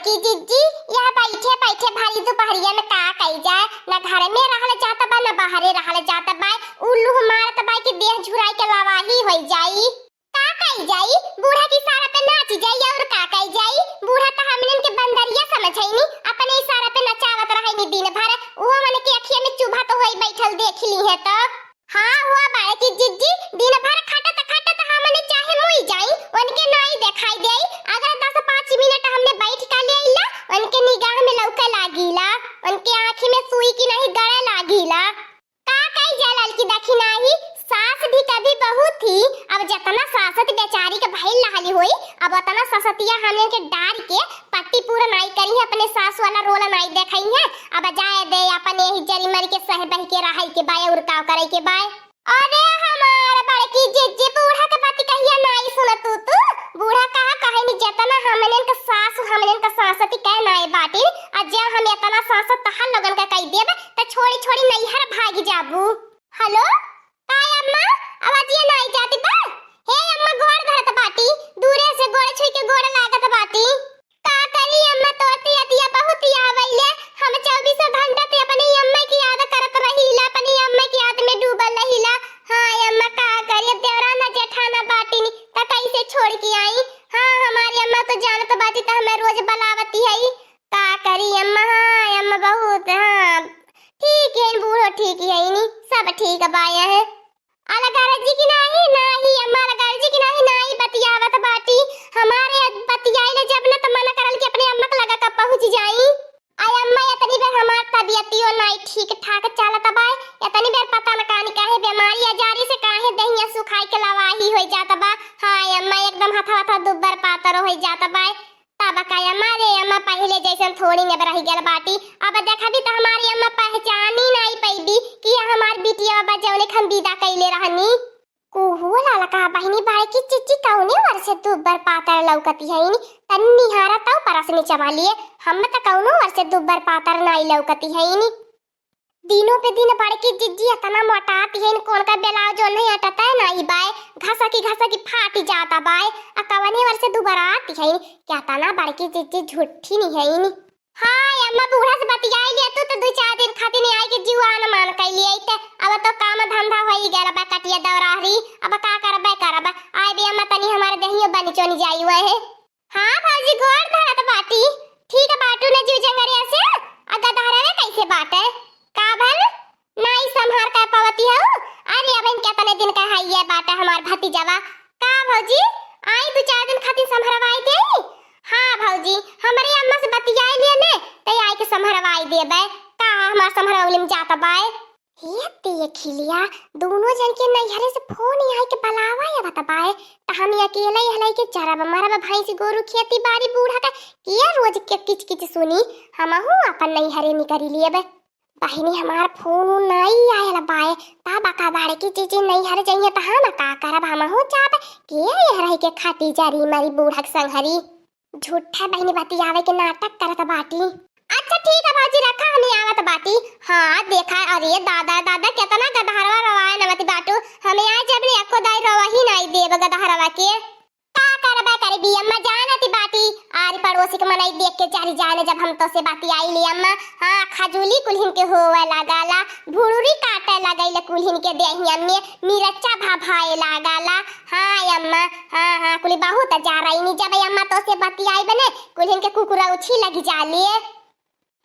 बड़की जीजी यहाँ बैठे बैठे भारी दोपहरिया में का कही जाए, ना घर में रहल जाता बा ना बाहरे रहल जाता बा। उल्लू मारत बा कि देह झुराई के लावाही हो जाई। का कही जाई, बूढ़ा की इशारा पे नाच जाई और का कही जाई। बूढ़ा तो हमने के बंदरिया समझाईनी, अपने इशारा पे नचावत रहेनी दिन भर। वो मन के अखिया में चुभा तो होई बैठल देख ली है तो। हाँ हुआ बड़की जीजी दिन भर खटत खटत हमने चाहे मुई जाई उनके नहीं दिखाई देई। अगर 10-5 मिनट हमने बैठ का लेला उनके निगाह में लौके लागीला, उनके आंखी में सुई की नहीं गड़े लागीला। का कही जलाल की देखी नाही, सास भी कभी बहू थी। अब जतना सासत बेचारी के भइल रहली होई, अब उतना ससतिया हमने के डार के पट्टी पूरा नहीं करी है, अपने सास वाला रोल नहीं देखई है। अब जाए दे अपने ही जरी मर के सह बह के रहाई के बाय और का करे के बाय। अरे हमार बड़की जीजी बूढ़ा के बात कहिया नहीं सुनत तू। बूढ़ा कहा कहे नि जतना हमने के सास हमने के सासती कह नहीं बाटी। आज हम इतना सास तहल लगन का कह देब त छोड़ी छोड़ी नैहर भाग जाबू। हेलो काय अम्मा आवाज ये नहीं जाती बा। हे अम्मा गोड़ धरत बाटी, दूरे से गोड़ छुई के गोड़ लागत बाटी। का करी अम्मा तोती अतिया बहुत आवेले। हम 24 घंटा ते अपनी अम्मा की याद करत रहीला, अपनी अम्मा की याद में डूबल रहीला। हां अम्मा का करी, देवराना जेठाना बाटी नी त कैसे छोड़ के आई। हां हमारी अम्मा तो जानत बाटी त हमें रोज बुलावती है। का करी अम्मा, हां अम्मा बहुत हां ठीक है, बूढ़ो ठीक है नी, सब ठीक बाया है। अलग जी की नहीं अम्मा अलग जी की नहीं बतियावत बाटी। हमारे बतियाइले जब न त मना करल के अपने अम्मा के लगा का पहुंच जाई। आई अम्मा इतनी बेर हमार तबियतियो नहीं ठीक ठाक चलत बा, इतनी बेर पता न कानी काहे बीमारी अजारी से काहे दहिया सुखाई के लवाही हो जात बा। हां अम्मा एकदम हथा हथा दुब्बर पातर हो जात बा। तब का अम्मा रे अम्मा पहले जैसन थोड़ी न रह गेल बाटी। अब देखा भी तो हमारी अम्मा पहचानी नहीं पैबी कि हमार बिटिया बजौने हम विदा कैले रहनी। कोहू लाला का बहिनी बाई की चिच्ची कौने वर्ष दुब्बर पातर लौकती है नी, तन निहारा तौ परसनी चमा लिए। हम त कौनो वर्ष दुब्बर पातर नहीं लौकती है नी। दिनों पे दिन बड़की जिज्जी इतना मोटाती है, कौन का ब्लाउज जो नहीं हटता है नहीं बाय, घसा की फाटी जाता बाय। अकवने वर्ष दोबारा आती है क्या तना बड़की जिज्जी झूठी नहीं है नी। हां अम्मा बूढ़ा से बतियाई ले तो 2-4 दिन खातिर नहीं आई के जीवान मान कैली आई ते। अब तो काम धंधा होई गेल बा, कटिया दौराहरी अब का करबे आए बे अम्मा तनी हमारे देहियो बनी चोनी जाई हुए है। हां भाजी गोड़ धरत बाटी ठीक बाटू ने जीव जंगरिया से अगा धारावे कैसे बाटे का भल नहीं संभार का पावती हो। अरे अब इन कितने दिन का है ये बाटा हमार भतीजावा। का भौजी आई 2-4 दिन खातिर संभरवाई दे। हां भौजी हमरे अम्मा से बतियाई लिए ने तई आई के संभरवाई देबे। का हमार संभरवलिम जाता बाय। ये देख लिया दोनों जन के नैहरे से फोन आई के बुलावा या बताबाए त हम अकेले हलाई के चरब मरब भैंस गोरु खेती बाड़ी बूढ़ा का के रोज के किच किच सुनी। हमहु अपन नैहरे निकरी लेबे। बहिनी हमार फोन नहीं आयल बाय, ता बका बाड़े की चीज नहीं हर जाइए त हम का करब। हम हो जाब के ये रही के खाती जारी मारी बूढ़क संघरी झूठा बहिनी बतियावे के नाटक करत बाटी। अच्छा ठीक है बाजी रखा हम आवत बाटी। हां देखा अरे दादा कितना गदहरवा रवाए नमति बाटू। हमें आज जब ने एको दाई रवा ही नहीं देब गदहरवा के का करबे करे भी अम्मा जानती बाटी। आरी पड़ोसी के मनाई देख के चारी जाने जब हम तो से बाती आई ली अम्मा। हां खजूली कुल्हिन के होवे लगाला, भुरुरी काटे लगाइले कुल्हिन के देहिया में मिरचा भाभाए लगाला। हां अम्मा हां कुली बहुत जा रही नी जब अम्मा तो से बाती आई बने कुल्हिन के कुकुरा उछी लगी जाले।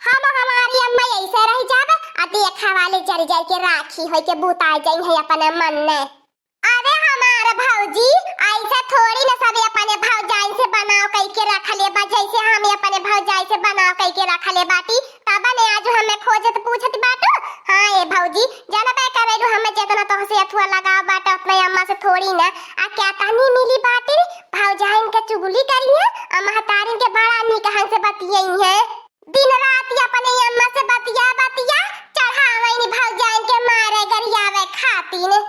हम हमारी अम्मा ऐसे रह जाब आ देखा वाले चरी जाई के राखी होय के बुता जाई है अपन मन ने। अरे हमारे भौजी ऐसा थोड़ी न सब अपने भौजाई से बनाओ कई के रख ले बा, जैसे हम अपने भौजाई से बनाओ कई के रख ले बाटी। तब ने आज हमें खोजत पूछत बाटू। हां ए भौजी जानबे करे हमें जितना तो से अथवा लगाओ बाटा अपने अम्मा से थोड़ी ना आ क्या तानी मिली बाटी। भौजाई के चुगली करी है अम्मा तारिन के बड़ा नी कहां से बतियई है। दिन रात अपने अम्मा से बतिया चढ़ावे नी भौजाई के मारे गरियावे खाती ने।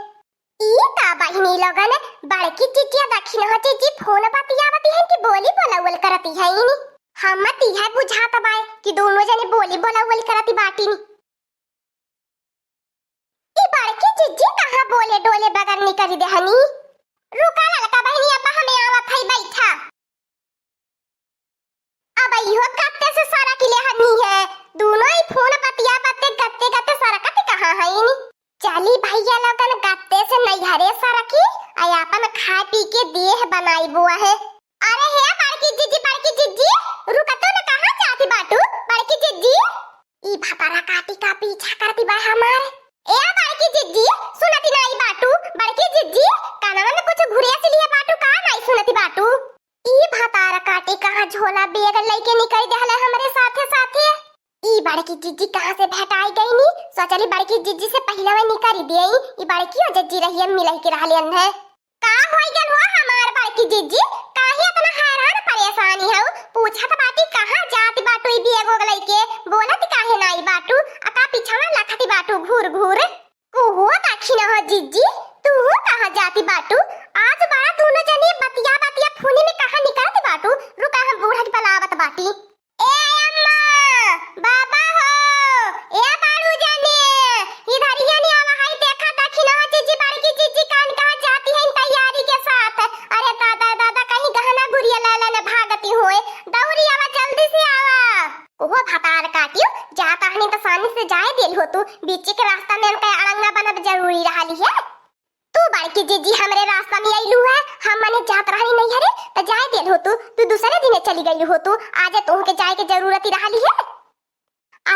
ई का बहिनी लोगन बड़की चिचिया दक्षिण हो चिची फोन बतियावती है कि बोली बोलावल करती है नी। हम मत है बुझात बाय कि दोनों जने बोली बोलावल करती बाटी नी। ई बड़की चिची कहां बोले डोले बगर नी करी देहनी। रुका ललका बहिनी अब हमें आवत है बैठा। अब इहो गत्ते से सारा किले हनी है दोनों ही फोन बतिया बत्ते गत्ते गत्ते सरकत कहां है नी चली भैया लोगन गत्ते से नैहरे सरकी आ अपन खा पी के देह बनाई बुआ है अरे हे बड़की जीजी रुका तो ना कहां जाती बाटू बड़की जीजी ई भतारा काटी का पीछा करती बा हमारे ए बड़की जीजी सुनती नहीं बाटू बड़की जीजी कानवा में कुछ घुरिया से लिए बाटू का नहीं सुनती बाटू ई भतारा काटी कहां झोला बैग लेके निकल देहले हमरे साथे साथे ई बड़की जीजी कहां से भेटाई गई नी सोचली बड़की जीजी से पहले में निकल देई ई बड़की ओ जीजी रहिए मिलई के रहलियन है का होई गल हो हमार बड़की जीजी काहे इतना हैरान परेशानी है पूछत बाटी कहां जाती बाटू ई बैग ओग लेके बोलत काहे नहीं बाटू अका पिछवा लखती बाटू घूर घूर कुहो दाखिना हो जीजी तू कहां जाती बाटू आज बड़ा दोनों जने बतिया बतिया फूनी में कहां निकलती बाटू रुका हम बूढ़ा के बलावत बाटी ए अम्मा बाबा हो ए बाड़ू जाने इधर ही नहीं आवा है देखा दाखिना हो जीजी बड़की जीजी कान कहां जाती है तैयारी के साथ अरे दादा दादा कहीं गहना गुड़िया लाला ने भागती होए दौड़ी आवा जल्दी से आवा ओहो भतार काटियो जाता हनी तो सानी से जाए दिल हो तू बीच के रास्ता में उनका अड़ंगा बनब जरूरी रहली है तू बड़की जीजी हमरे रास्ता में आइलू है हम मने जात रहनी नहीं हरे त जाए दिल हो तू दूसरे दिन चली गई हो तू आज तोह के जाए के जरूरत ही रहली है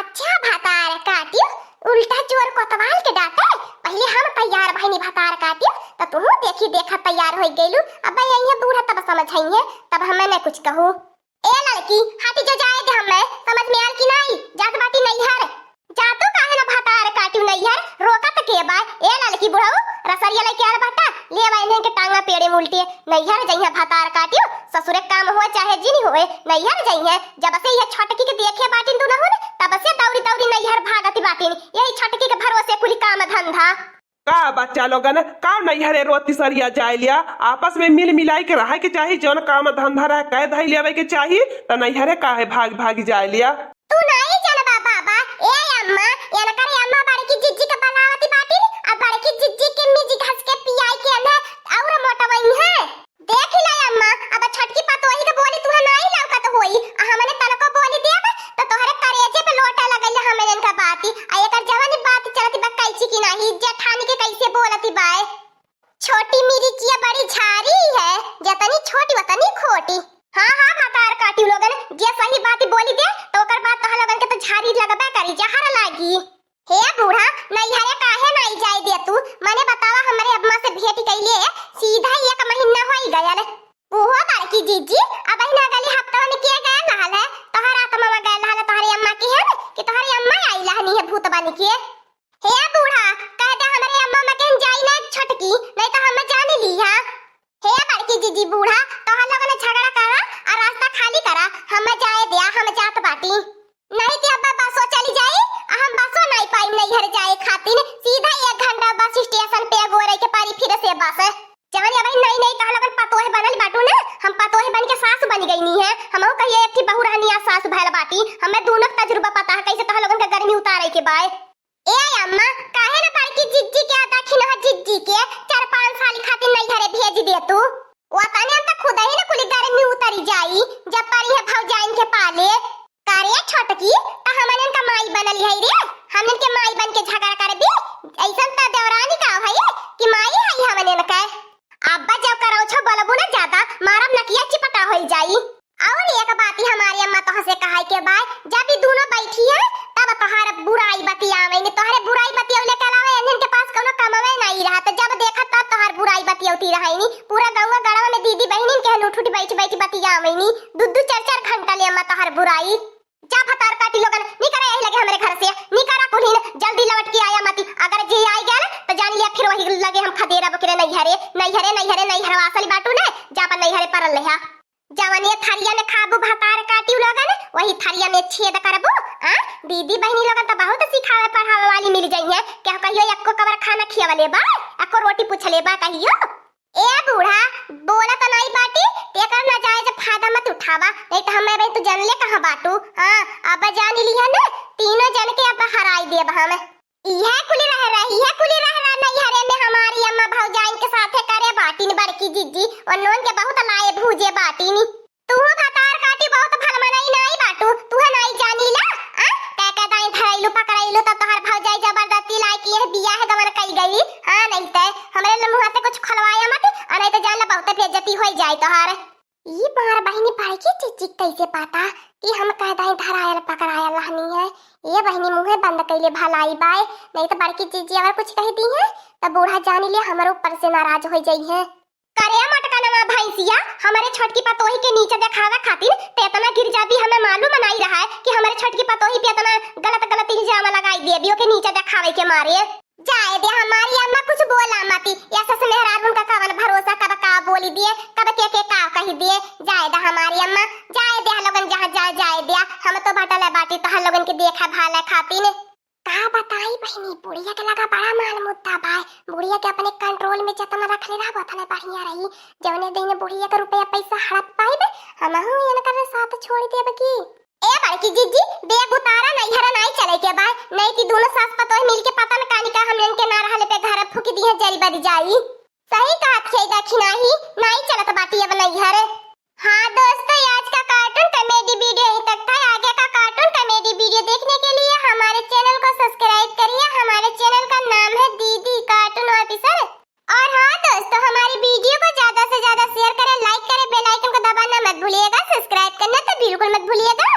अच्छा भतार काटियो उल्टा चोर कोतवाल के डाटे पहले हम तैयार भइनी भतार काटियो त तू देखी देखा तैयार होई गइलू अब यही बूढ़ा तब समझाइए तब हमें न कुछ कहू ए लड़की हाथी जो जाए दे हमें समझ में आल की नहीं जात बाटी नहीं हर जातो काहे ना भतार काटियो नहीं हर रोका त के बा ए लड़की बुढ़ाऊ रसरिया लेके आल बाटा ले वाइने के टांगा पेड़े उल्टी नहीं हर जइया भतार काटियो ससुरे काम हो चाहे जिनी होए नहीं हर जइया जब से ये छटकी के देखे बाटिन तू न हो तब से दौड़ी दौड़ी नहीं हर भागती बाटिन यही छटकी के भरोसे कुली काम धंधा का बच्चा लोगन का नैहरे रोती सरिया जाए लिया आपस में मिल मिलाई के रहे के चाहिए जौन काम धंधा रहे कह धई लेवे के चाहिए त नैहरे काहे भाग भाग जाए लिया तू नहीं जानबा बाबा ए अम्मा याना करे अम्मा बड़की जीजी के बनावती बाटी आ बड़की जीजी के मिजी घस के पियाई के अंदर और मोटा वही है देख ले अम्मा अब छटकी पतोही के बोली तू नहीं लौकत होई आ हमने तनको बोली देब त तोहरे करेजे पे लोटा लगल हमन इनका बाती आ एकर जवानी बात चलती बा कैची की नहीं जेठानी के कैसे बोलती बाय छोटी मिर्चिया बड़ी झारी है जतनी छोटी वतनी खोटी हां हां भतार काटी लोगन जे सही बात बोली दे तो ओकर बात तह लोगन के तो झारी लगबे करी जहर लागी हे बूढ़ा नहीं हरे काहे नहीं जाई दे तू माने बतावा हमरे अम्मा से भेंट कइले सीधा 1 महीना होई गयल ओहो बड़की जीजी अब हिना गली हफ्ता में के गए रहल है तोहरा त मामा गए रहल तोहरी अम्मा की है कि तोहरी अम्मा आई लहनी है भूत बन के हे बूढ़ा कह दे हमरे अम्मा में कहीं जाई ना छटकी नहीं तो हम जान लिया हे बड़की जीजी बूढ़ा तोहर लोगन ने झगड़ा करा और रास्ता खाली करा हम जाए दिया हम जात बाटी नहीं ते अब्बा बसो चली जाई हम बसो नहीं पाई नहीं घर जाए खातिर सीधा 1 घंटा बस स्टेशन पे गोरे के पारी फिर से बस जवानी अब नहीं नहीं कह लोगन पतोहे बनल बाटू ना हम पतोहे बन के सास बन गई नहीं है हमहु कहिए एक थी बहू रहनी सास भैल बाटी हमें दोनों तजुर्बा पता है कैसे तोहर लोगन के गर्मी उतारे के बाय ए अम्मा काहे ना बड़की जीजी के दाखिन है जीजी के 4-5 साल खातिर नहीं घरे भेज दे तू वतने त खुद ही ना कुली गर्मी उतरी जाई जब पारी है भौजाइन के पाले करे छटकी त हमन का माई बनल है रे हमन के माई बन के झगड़ा कर दी ऐसन त देवरानी का है कि माई है हमन का अब्बा जब करो छो बोलबो ना ज्यादा मारब नकिया चिपटा होई जाई और एक बात ही हमारी अम्मा तो से कहा के बाद जब भी दोनों बैठी है तब तोहर बुराई बतियावे ने तोहरे बुराई बतियौले कलावे इनन के पास कोनो कमावे नहीं रहा त जब देखा तब तोहर बुराई बतियौती रहैनी पूरा गांव गड़वा में दीदी बहनिन के उठ बैठ बैठ बतियावे नी 2-4 घंटा ले अम्मा तोहर बुराई जा भतार काटी लोगन निकरे यही लगे हमरे घर से निकरा कुलीन जल्दी लौट के आया मती अगर जे आई गया तो जान लिया फिर वही लगे हम खदेरा बकरे नहीं हरे वासल बाटू ने जापा नहीं हरे परल लेहा जवानी थरिया में खाबू भतार काटी लोगन वही थरिया में छेद करबो आ दीदी बहनी लोगन तो बहुत सिखावे पढ़ावे वाली मिल गई है क्या कहियो एको कबर खाना खियावले बा एको रोटी पूछले बा कहियो ए बूढ़ा बोला तो नहीं बाटी तेकर ना जाए जब फायदा मत उठावा नहीं तो हमें भाई तू जान ले कहां बाटू हां अब जान लिया ना तीनों जन के अब हराई देब हम इहे कुली रह नहीं हरे में हमारी अम्मा भौजाइन के साथे करे बाटी ने बड़की जीजी और नोन के बहुत लाए भूजे बाटी नी तू भतार काटी बहुत भल मनई नहीं तोहार ये मार बहिनी पाई के चिचिक कैसे पाता कि हम कहदाई धरायल पकड़ायल रहनी है। ये बहिनी मुंह बंद कैले भलाई बाय, नहीं तो बड़की जीजी अगर कुछ कह दी है तब बूढ़ा जान लिया हमारे ऊपर से नाराज हो जाई है। करे मटका नमा भैंसिया हमारे छोटकी पतोही के नीचे दिखावा खातिर ते इतना गिर जाबी, हमें मालूम नहीं रहा है कि हमारे छोटकी पतोही पे इतना गलत गलत इल्जाम लगाई देबियो के नीचे दिखावे के मारे। जाए दे हमारी अम्मा कुछ बोला मती, ऐसा से मेहराब उनका कवन भरोसा, कब का बोली दिए कब के का कह दिए। जाए दे हमारी अम्मा, जाए दे लोगन जहां जाए दे, हम तो बटले बाटी तो लोगन के देखा भाला खातिर का बताई बहिनी। बुढ़िया के लगा बड़ा माल मुद्दा बाय, बुढ़िया के अपने कंट्रोल में जतना रख ले रहा उतना बढ़िया रही। जौने दिन बुढ़िया का रुपया पैसा हड़प पाइबे हमहू इनका साथ छोड़ देब की। ए बड़की जीजी देख उतारा नहीं हरा नहीं चले के बाय, नहीं कि दोनों सास पतोह मिल के पता न कानी का हम इनके ना रहले पे घर फूक दी है जरी बद जाई। सही कहा थे दखिना ही नहीं चलत बाटी अब नहीं हरे। हाँ दोस्तों आज का कार्टून कॉमेडी वीडियो यहीं तक था। आगे का कार्टून कॉमेडी वीडियो देखने के लिए हमारे चैनल को सब्सक्राइब करिए। हमारे चैनल का नाम है दीदी कार्टून ऑफिसर। और हाँ दोस्तों हमारी वीडियो को ज्यादा से ज्यादा शेयर करें, लाइक करें, बेल आइकन को दबाना मत भूलिएगा, सब्सक्राइब करना तो बिल्कुल मत भूलिएगा।